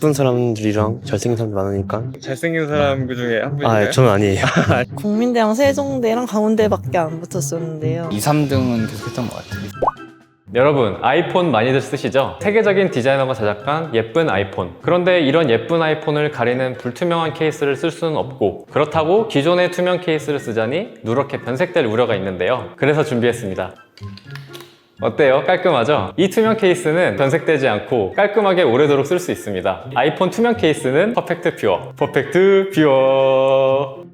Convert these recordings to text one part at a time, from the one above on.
이쁜 사람들이랑 잘생긴 사람들 많으니까. 잘생긴 사람 그 중에 한 분인가요? 아, 저는 아니에요. 국민대랑 세종대랑 강원대밖에 안 붙었었는데요. 2, 3등은 계속했던 것 같아요. 여러분, 아이폰 많이들 쓰시죠? 세계적인 디자이너가 제작한 예쁜 아이폰. 그런데 이런 예쁜 아이폰을 가리는 불투명한 케이스를 쓸 수는 없고, 그렇다고 기존의 투명 케이스를 쓰자니 누렇게 변색될 우려가 있는데요. 그래서 준비했습니다. 어때요? 깔끔하죠? 이 투명 케이스는 변색되지 않고 깔끔하게 오래도록 쓸 수 있습니다. 아이폰 투명 케이스는 퍼펙트 퓨어. 퍼펙트 퓨어.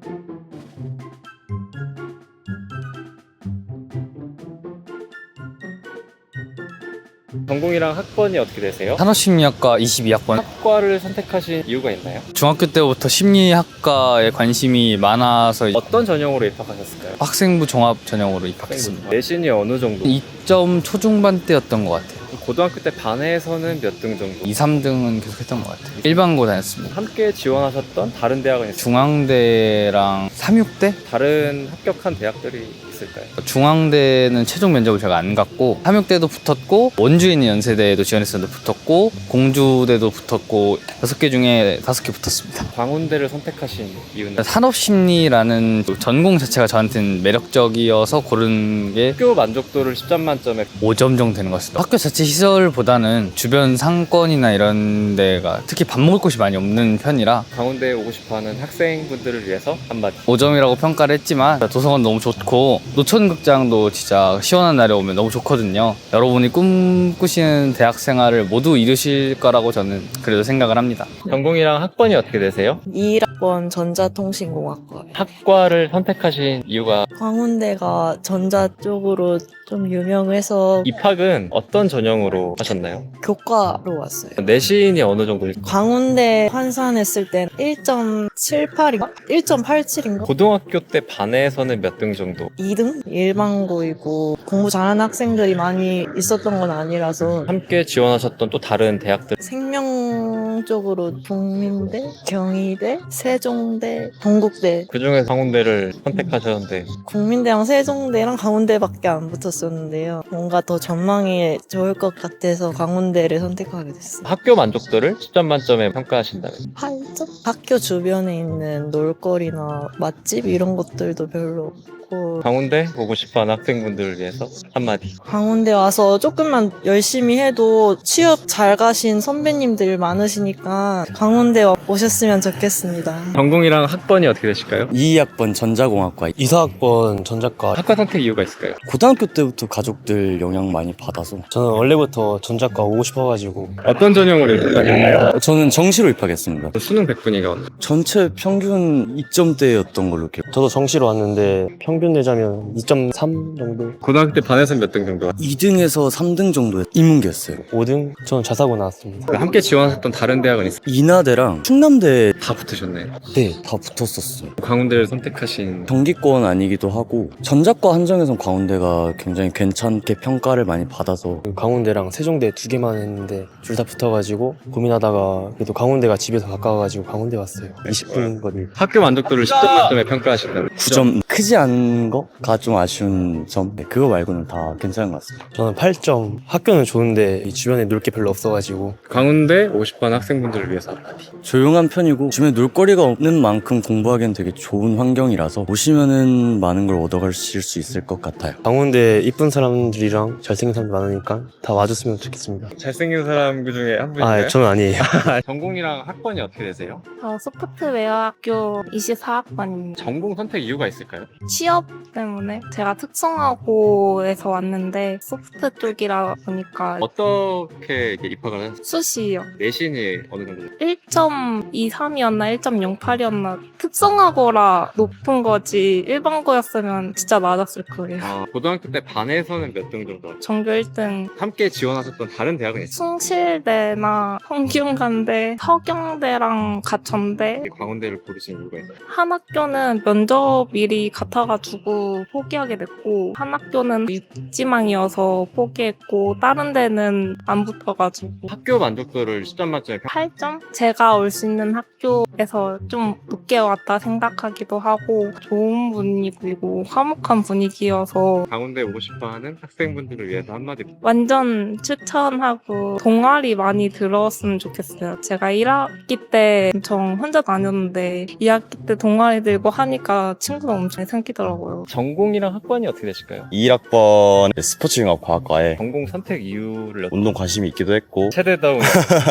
전공이랑 학번이 어떻게 되세요? 산업심리학과 22학번. 학과를 선택하신 이유가 있나요? 중학교 때부터 심리학과에 관심이 많아서 어떤 전형으로 입학하셨을까요? 학생부 종합 전형으로 입학했습니다. 내신이 어느 정도? 2점 초중반대였던 것 같아요. 고등학교 때 반에서는 몇 등 정도? 2, 3등은 계속했던 것 같아요. 일반고 다녔습니다. 함께 지원하셨던 다른 대학은 있어요? 중앙대랑 삼육대? 다른 합격한 대학들이 있을까요? 중앙대는 최종 면접을 제가 안 갔고, 삼육대도 붙었고, 원주에 있는 연세대에도 지원했었는데 붙었고, 공주대도 붙었고, 6개 중에 5개 붙었습니다. 광운대를 선택하신 이유는? 산업심리라는 전공 자체가 저한테는 매력적이어서 고른 게 학교 만족도를 10점 만점에 5점 정도 되는 것 같습니다. 학교 자체 시설보다는 주변 상권이나 이런 데가 특히 밥 먹을 곳이 많이 없는 편이라 광운대에 오고 싶어하는 학생분들을 위해서 한마디. 5점이라고 평가를 했지만 도서관 너무 좋고 노천극장도 진짜 시원한 날에 오면 너무 좋거든요. 여러분이 꿈꾸시는 대학 생활을 모두 이루실 거라고 저는 그래도 생각을 합니다. 전공이랑 학번이 어떻게 되세요? 21학번 전자통신공학과예요. 학과를 선택하신 이유가? 광운대가 전자 쪽으로 좀 유명해서 입학은 어떤 전형으로 하셨나요? 교과로 왔어요. 내신이 어느 정도? 광운대 환산했을 땐 1.78인가? 1.87인가? 고등학교 때 반에서는 몇 등 정도? 2등? 일반고이고 공부 잘하는 학생들이 많이 있었던 건 아니라서 함께 지원하셨던 또 다른 대학들? 생명 쪽으로 국민대, 경희대, 세종대, 동국대, 그 중에 광운대를 선택하셨는데 국민대랑 세종대랑 강원대밖에 안 붙었었는데요. 뭔가 더 전망이 좋을 것 같아서 강원대를 선택하게 됐어요. 학교 만족도를 10점 만점에 평가하신다면? 8점? 학교 주변에 있는 놀거리나 맛집 이런 것들도 별로 없고 광운대 오고 싶어하는 학생분들을 위해서 한마디. 강원대 와서 조금만 열심히 해도 취업 잘 가신 선배님들 많으시니까 강원대 오셨으면 좋겠습니다. 전공이랑 학번이 어떻게 되실까요? 2학번 전자공학과. 이사학번 전자과. 학과 선택 이유가 있을까요? 고등학교 때부터 가족들 영향 많이 받아서 저는 원래부터 전자과 오고 싶어가지고. 어떤 전형으로 입학하셨나요? 저는 정시로 입학했습니다. 수능 100분위가 전체 평균 2점대였던 걸로 기억. 저도 정시로 왔는데 평균 내자면 2.3 정도. 고등학교 때 반에서는 몇 등 정도? 2등에서 3등 정도의 인문계였어요. 5등? 저는 자사고 나왔습니다. 함께 지원하셨던 다른 대학은 있어요? 인하대랑 충남대 다 붙으셨네요. 네, 다 붙었었어요. 광운대를 선택하신 경기권 아니기도 하고 전자과 한정에선 광운대가 굉장히 괜찮게 평가를 많이 받아서 강원대랑 세종대 2개만 했는데 둘 다 붙어가지고 고민하다가 그래도 강원대가 집에서 가까워가지고 강원대 왔어요. 20분 거리. 학교 만족도를 10점 만점에 평가하신다면? 9점 크지 않은 거가 좀 아쉬운 점. 네, 그거 말고는 다 괜찮은 것 같습니다. 저는 8점. 학교는 좋은데 이 주변에 놀 게 별로 없어가지고. 광운대 오고 싶어하는 학생분들을 위해서 한마디. 조용한 편이고 주변에 놀거리가 없는 만큼 공부하기엔 되게 좋은 환경이라서 오시면은 많은 걸 얻어가실 수 있을 것 같아요. 강원대 이쁜 사람들이랑 잘생긴 사람들 많으니까 다 와줬으면 좋겠습니다. 잘생긴 사람 그 중에 한 분인가요? 아, 저는 아니에요. 전공이랑 학번이 어떻게 되세요? 소프트웨어 학교 24학번입니다. 전공 선택 이유가 있을까요? 취업 때문에 제가 특성화고에서 왔는데 소프트 쪽이라 보니까 어떻게 이렇게 입학을 하셨어요? 수시요. 내신이 어느 정도? 1.23이었나 1.08이었나 특성화고라 높은 거지 일반고였으면 진짜 낮았을 거예요. 고등학교 때 반에서는 몇 등 정도? 전교 1등 함께 지원하셨던 다른 대학은 있어요? 숭실대나 성균관대, 서경대랑 가천대 광운대를 고르신 이유가 있나요? 한 학교는 면접 미리 같아가지고 두고 포기하게 됐고 한 학교는 입지망이어서 포기했고 다른 데는 안 붙어가지고 학교 만족도를 10점 만점에 8점? 제가 올 수 있는 학교에서 좀 늦게 왔다 생각하기도 하고 좋은 분위기고 화목한 분위기여서 강원대 오고 싶어하는 학생분들을 위해서 한마디. 완전 추천하고 동아리 많이 들어왔으면 좋겠어요. 제가 1학기 때 엄청 혼자 다녔는데 2학기 때 동아리 들고 하니까 친구가 엄청 생기더라고요. 전공이랑 학번이 어떻게 되실까요? 21학번 스포츠융합과학과에 전공 선택 이유를 운동 관심이 있기도 했고 세대다운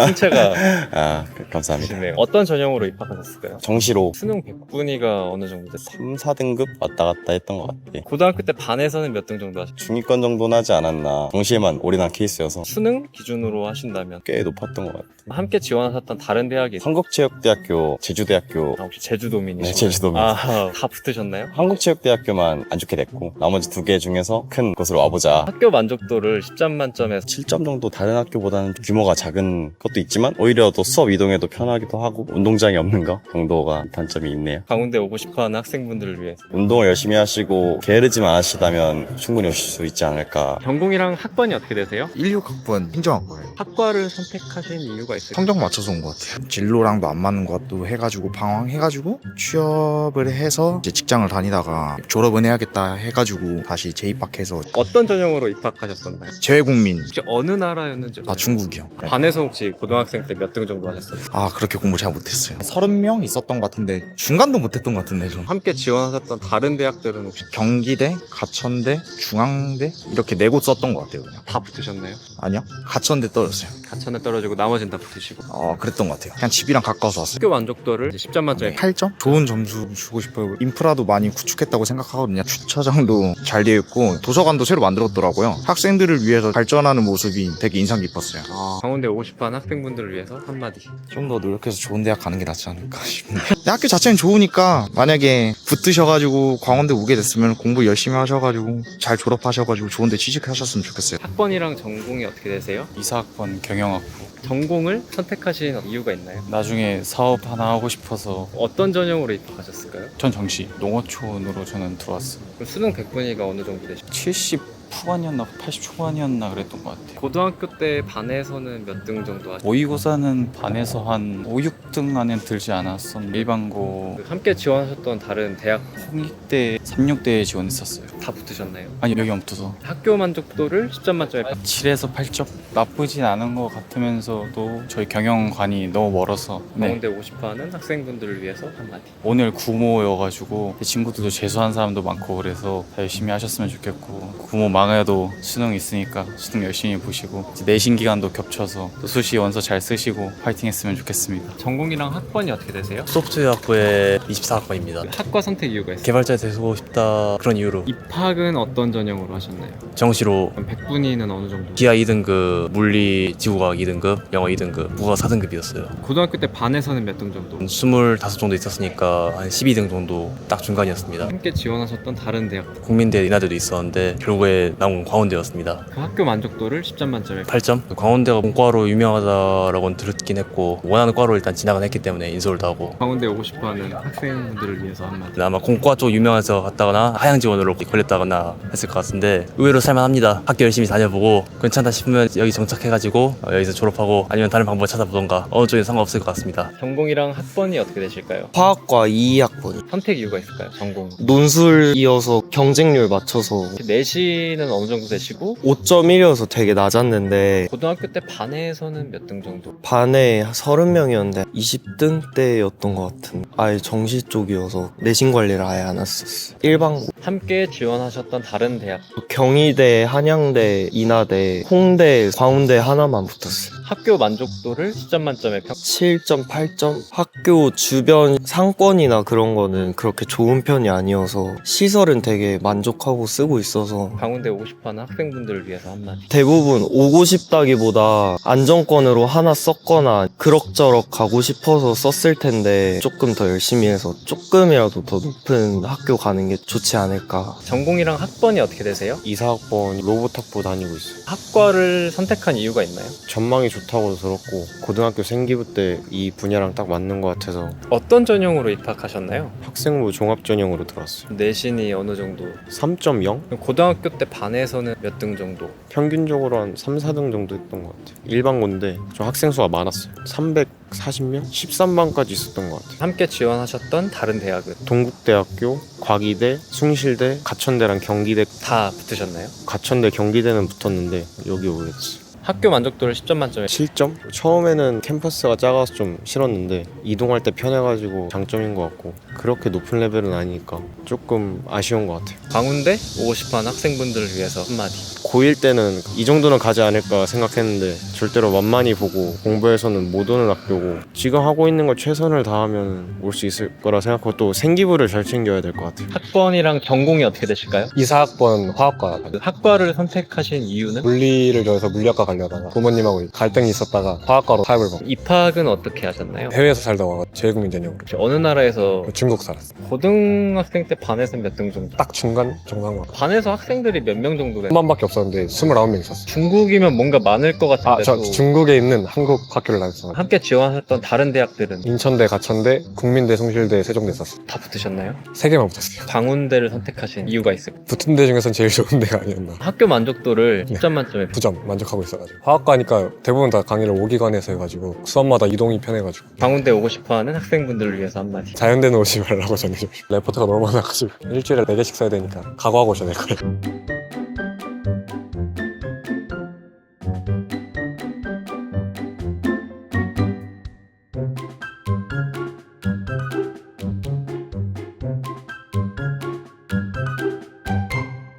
통체가 감사합니다. 있네요. 어떤 전형으로 입학하셨을까요? 정시로 수능 100분위가 어느 정도 됐어요? 3, 4등급 왔다 갔다 했던 것 같아. 고등학교 때 반에서는 몇 등 정도 하셨어요? 중위권 정도는 하지 않았나. 정시에만 올인한 케이스여서 수능 기준으로 하신다면 꽤 높았던 것 같아. 함께 지원하셨던 다른 대학이 한국체육대학교, 제주대학교, 혹시 제주도민이시나요? 네, 제주도민. 다 붙으셨나요? 한국체육대학교만 안 좋게 됐고 나머지 2개 중에서 큰 곳으로 와보자. 학교 만족도를 10점 만점에서 7점 정도 다른 학교보다는 규모가 작은 것도 있지만 오히려 또 수업 이동에도 편하기도 하고 운동장이 없는 거 정도가 단점이 있네요. 강원대 오고 싶어하는 학생분들을 위해서 운동을 열심히 하시고 게으르지만 않으시다면 충분히 오실 수 있지 않을까. 전공이랑 학번이 어떻게 되세요? 16학번 행정학과예요. 학과를 선택하신 이유가 있어요? 성적 맞춰서 온 것 같아요. 진로랑도 안 맞는 것도 해가지고 방황해가지고 취업을 해서 이제 직장을 다니다가 졸업은 해야겠다 해가지고 다시 재입학해서 어떤 전형으로 입학하셨었나요? 재외국민. 혹시 어느 나라였는지 아, 중국이요. 네. 반에서 혹시 고등학생 때 몇 등 정도 하셨어요? 아, 그렇게 공부 잘 못했어요. 30명 있었던 것 같은데 중간도 못했던 것 같은데 좀. 함께 지원하셨던 다른 대학들은 혹시 경기대, 가천대, 중앙대 이렇게 4곳 썼던 것 같아요. 그냥. 다 붙으셨나요? 아니요, 가천대 떨어졌어요. 가천에 떨어지고 나머지는 다 붙으시고 그랬던 것 같아요. 그냥 집이랑 가까워서 왔어요. 학교 만족도를 10점 만점에 8점? 좋은 점수 주고 싶어요. 인프라도 많이 구축했다고 생각하거든요. 주차장도 잘 되어 있고 도서관도 새로 만들었더라고요. 학생들을 위해서 발전하는 모습이 되게 인상 깊었어요. 강원대 오고 싶어하는 학생분들을 위해서 한마디. 좀 더 노력해서 좋은 대학 가는 게 낫지 않을까 싶네요. 학교 자체는 좋으니까 만약에 붙으셔가지고 광원대 오게 됐으면 공부 열심히 하셔가지고 잘 졸업하셔가지고 좋은 데 취직하셨으면 좋겠어요. 학번이랑 전공이 어떻게 되세요? 2사학번 경영학부. 전공을 선택하신 이유가 있나요? 나중에 사업 하나 하고 싶어서 어떤 전형으로 입학하셨을까요? 전 정시 농어촌으로 저는 들어왔어요. 그럼 수능 100분위가 어느 정도 되시죠? 70 후반이었나 80 초반이었나 그랬던 것 같아요. 고등학교 때 반에서는 몇 등 정도 하셨어요? 모의고사는 반에서 한 5, 6등 안에 들지 않았었는데 일반고 함께 지원하셨던 다른 대학 홍익대, 삼육대에 지원했었어요. 다 붙으셨나요? 아니 여기 없어서 학교 만족도를 10점 만점에 7에서 8점 나쁘진 않은 것 같으면서도 저희 경영관이 너무 멀어서 강원대 오고 싶어하는 학생분들을 위해서 한마디. 오늘 구모여가지고 제 친구들도 재수한 사람도 많고 그래서 다 열심히 하셨으면 좋겠고 구모 망해도 수능 있으니까 수능 열심히 보시고 이제 내신 기간도 겹쳐서 또 수시 원서 잘 쓰시고 파이팅 했으면 좋겠습니다. 전공이랑 학번이 어떻게 되세요? 소프트웨어학부의 24학번입니다. 학과 선택 이유가 있어요? 개발자 되고 싶다 그런 이유로 입학은 어떤 전형으로 하셨나요? 정시로 그럼 100분위는 어느 정도? 기하 2등급, 물리 지구과학 2등급, 영어 2등급, 국어 4등급이었어요. 고등학교 때 반에서는 몇 등 정도? 25 정도 있었으니까 한 12등 정도 딱 중간이었습니다. 함께 지원하셨던 다른 대학 국민대 인하대도 있었는데 결국에 나온 광운대였습니다. 그 학교 만족도를 10점 만점에 8점? 광운대가 본과로 유명하다라고는 들었긴 했고 원하는 과로 일단 진학은 했기 때문에 인서울도 하고 강원대 오고 싶어하는 학생분들을 위해서 한마디. 아마 공과 쪽 유명해서 갔다거나 하향 지원으로 걸렸다거나 했을 것 같은데 의외로 살만합니다. 학교 열심히 다녀보고 괜찮다 싶으면 여기 정착해가지고 여기서 졸업하고 아니면 다른 방법을 찾아보던가 어느 쪽에 상관없을 것 같습니다. 전공이랑 학번이 어떻게 되실까요? 화학과 2학번 선택 이유가 있을까요? 전공. 논술이어서 경쟁률 맞춰서 내신은 어느 정도 되시고 5.1이어서 되게 낮았는데 고등학교 때 반에서는 몇 등 정도? 반에 30명이었는데 20등 대였던 것 같은. 아예 정시 쪽이어서 내신 관리를 아예 안 했었어. 일반고 함께 지원하셨던 다른 대학 경희대, 한양대, 인하대, 홍대, 광운대 하나만 붙었어요. 학교 만족도를 10점 만점에 평 7.8점? 학교 주변 상권이나 그런 거는 그렇게 좋은 편이 아니어서 시설은 되게 만족하고 쓰고 있어서 강원대 오고 싶어하는 학생분들을 위해서 한마디. 대부분 오고 싶다기보다 안정권으로 하나 썼거나 그럭저럭 가고 싶어서 썼을 텐데 조금 더 열심히 해서 조금이라도 더 높은 학교 가는 게 좋지 않을까 않을까. 전공이랑 학번이 어떻게 되세요? 이사학번 로봇학부 다니고 있어요. 학과를 선택한 이유가 있나요? 전망이 좋다고 들었고 고등학교 생기부 때 이 분야랑 딱 맞는 것 같아서 어떤 전형으로 입학하셨나요? 학생부 종합 전형으로 들어왔어요. 내신이 어느 정도? 3.0? 고등학교 때 반에서는 몇 등 정도? 평균적으로 한 3, 4등 정도 했던 것 같아요. 일반고인데 저 학생 수가 많았어요. 340명? 13반까지 있었던 것 같아요. 함께 지원하셨던 다른 대학은? 동국대학교, 과기대, 숭실대, 가천대랑 경기대. 다 붙으셨나요? 가천대, 경기대는 붙었는데 여기 오게 됐어요. 학교 만족도를 10점 만점에 7점? 처음에는 캠퍼스가 작아서 좀 싫었는데 이동할 때 편해가지고 장점인 것 같고 그렇게 높은 레벨은 아니니까 조금 아쉬운 것 같아요. 광운대 오고 싶어하는 학생분들을 위해서 한마디. 고1 때는 이 정도는 가지 않을까 생각했는데 절대로 만만히 보고 공부해서는 못 오는 학교고 지금 하고 있는 걸 최선을 다하면 올 수 있을 거라 생각하고 또 생기부를 잘 챙겨야 될 것 같아요. 학번이랑 전공이 어떻게 되실까요? 이사학번 화학과 학과를 선택하신 이유는? 물리를 좋아해서 물리학과 가려다가 부모님하고 갈등이 있었다가 화학과로 타협을 받고 입학은 어떻게 하셨나요? 해외에서 살다 와서 재외국민 전형으로 어느 나라에서 중국 살았어. 고등학생 때 반에서 몇 등 정도? 딱 중간 정상만 반에서 학생들이 몇 명 정도 돼요? 1만밖에 없었는데 29명 있었어. 중국이면 뭔가 많을 것 같은데 저 중국에 있는 한국 학교를 다녔어. 함께 지원하셨던 다른 대학들은 인천대, 가천대, 국민대, 숭실대, 세종대 있었어. 다 붙으셨나요? 3개만 붙었어요. 광운대를 선택하신 이유가 있을까요? 붙은 데 중에선 제일 좋은 데가 아니었나. 학교 만족도를 10점 만점에 9점 만족하고 있어가지고 화학과니까 대부분 다 강의를 5기관에서 해가지고 수업마다 이동이 편해가지고 광운대 오고 싶어하는 학생분들을 위해서 한마디. 자연대는 오지 말라고 저는 좀 레포트가 너무 많아가지고 일주일에 4개씩 써야 되니까 각오하고 오셔야 될 거예요.